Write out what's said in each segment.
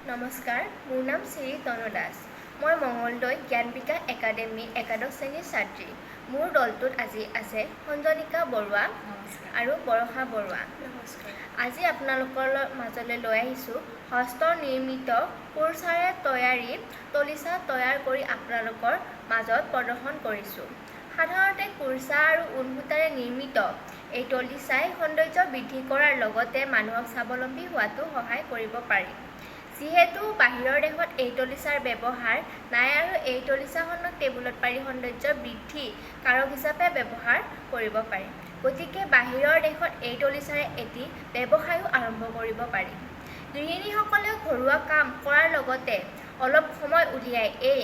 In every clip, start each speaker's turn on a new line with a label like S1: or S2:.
S1: নমস্কাৰ, মোৰ নাম শ্ৰী তনু দাস। মই মঙলদৈ জ্ঞান বিকাশ একাডেমী একাদশ শ্ৰেণীৰ ছাত্ৰী। মোৰ দলটোত আজি আছে সঞ্জনিকা বৰুৱা আৰু বৰষা বৰুৱা। আজি আপোনালোকৰ মাজলৈ লৈ আহিছোঁ হস্ত নিৰ্মিত কুৰ্চাৰে তৈয়াৰী তলিচা তৈয়াৰ কৰি আপোনালোকৰ মাজত প্ৰদৰ্শন কৰিছোঁ। সাধাৰণতে কুৰ্চা আৰু ঊণ সূতাৰে নিৰ্মিত এই তলিচাই সৌন্দৰ্য বৃদ্ধি কৰাৰ লগতে মানুহক স্বাৱলম্বী হোৱাটো সহায় কৰিব পাৰি। যিহেতু বাহিৰৰ দেশত এই তলিচাৰ ব্যৱহাৰ নাই আৰু এই তলিচাখনক টেবুলত পাৰি সৌন্দৰ্য বৃদ্ধি কাৰক হিচাপে ব্যৱহাৰ কৰিব পাৰি। গতিকে বাহিৰৰ দেশত এই তলিচাৰে এটি ব্যৱসায়ো আৰম্ভ কৰিব পাৰি। গৃহিণীসকলে ঘৰুৱা কাম কৰাৰ লগতে অলপ সময় উলিয়াই এই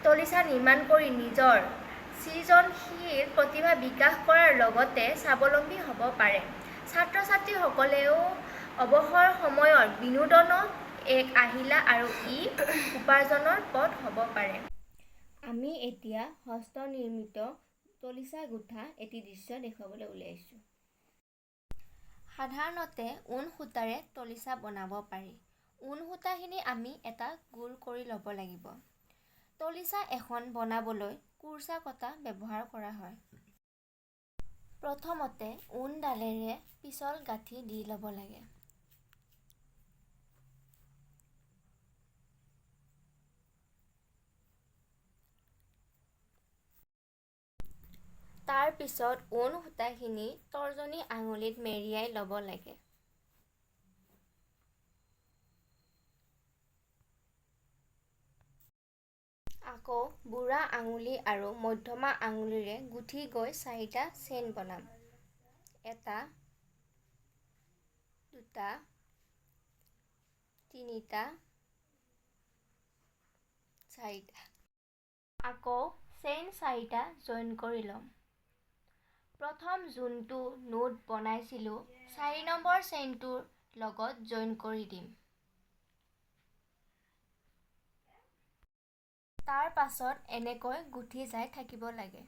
S1: তলিচা নিৰ্মাণ কৰি নিজৰ সৃজনশীল প্ৰতিভা বিকাশ কৰাৰ লগতে স্বাৱলম্বী হ'ব পাৰে। ছাত্ৰ-ছাত্ৰীসকলেও অৱসৰ সময়ৰ বিনোদনৰ এক আহিলা আৰু ই উপাৰ্জনৰ পথ হ'ব পাৰে। আমি এতিয়া হস্ত নিৰ্মিত তলিচা গুঠা এটি দৃশ্য দেখুৱাবলৈ উলিয়াইছোঁ। সাধাৰণতে ঊণ সূতাৰে তলিচা বনাব পাৰি। ঊণ সূতাখিনি আমি এটা গোল কৰি ল'ব লাগিব। তলিচা এখন বনাবলৈ কুৰ্চা কটা ব্যৱহাৰ কৰা হয়। প্ৰথমতে ঊণডালেৰে পিছল গাঁঠি দি ল'ব লাগে। তাৰ পিছত ঊণ সূতাখিনি তৰ্জনী আঙুলিত মেৰিয়াই ল'ব লাগে। আকৌ বুঢ়া আঙুলি আৰু মধ্যমা আঙুলিৰে গুঠি গৈ 4টা চেইন বনাম। 1, 2, 3, 4টা। আকৌ চেইন 4টা জইন কৰি ল'ম। প্ৰথম যোনটো নোট বনাইছিলোঁ 4 নম্বৰ চেইনটোৰ লগত জইন কৰি দিম। তাৰ পাছত এনেকৈ গুঠি যাই থাকিব লাগে।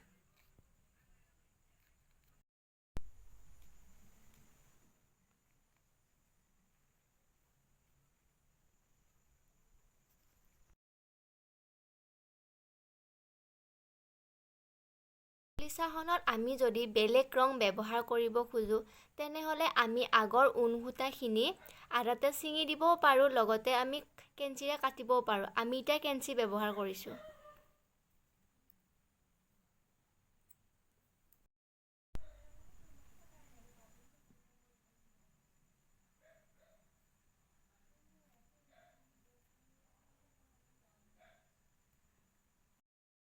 S1: তলিচাখনত আমি যদি বেলেগ ৰং ব্যৱহাৰ কৰিব খোজোঁ তেনেহ'লে আমি আগৰ ঊণ সূতাখিনি আধাতে ছিঙি দিবও পাৰোঁ, লগতে আমি কেঞ্চিৰে কাটিবও পাৰোঁ। আমি এতিয়া কেঞ্চি ব্যৱহাৰ কৰিছোঁ।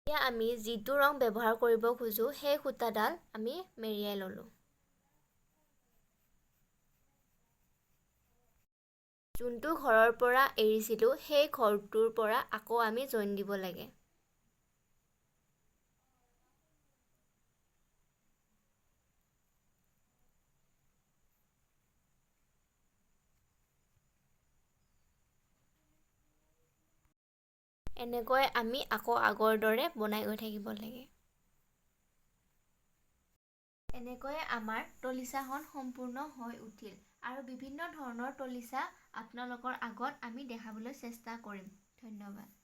S1: এতিয়া আমি যিটো ৰং ব্যৱহাৰ কৰিব খোজোঁ সেই সূতাডাল আমি মেৰিয়াই ল'লোঁ। যোনটো ঘৰৰ পৰা এৰিছিলোঁ সেই ঘৰটোৰ পৰা আকৌ আমি জইন দিব লাগে। এনেকৈ আমি আকৌ আগৰ দৰে বনাই গৈ থাকিব লাগে। এনেকৈয়ে আমাৰ তলিচাখন সম্পূৰ্ণ হৈ উঠিল আৰু বিভিন্ন ধৰণৰ তলিচা আপোনালোকৰ আগত আমি দেখাবলৈ চেষ্টা কৰিম। ধন্যবাদ।